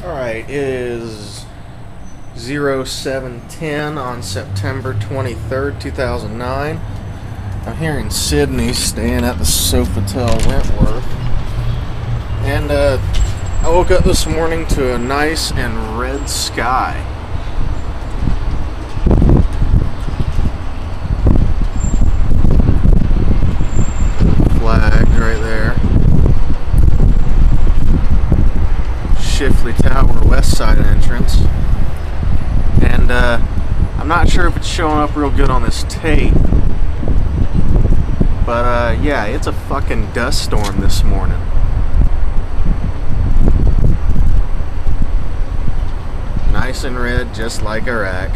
Alright, it is 07:10 on September 23rd, 2009. I'm here in Sydney, staying at the Sofitel Wentworth. And I woke up this morning to a nice and red sky. Flagged right there. Shifley Tower west side entrance. And I'm not sure if it's showing up real good on this tape. But yeah, it's a fucking dust storm this morning. Nice and red, just like Iraq.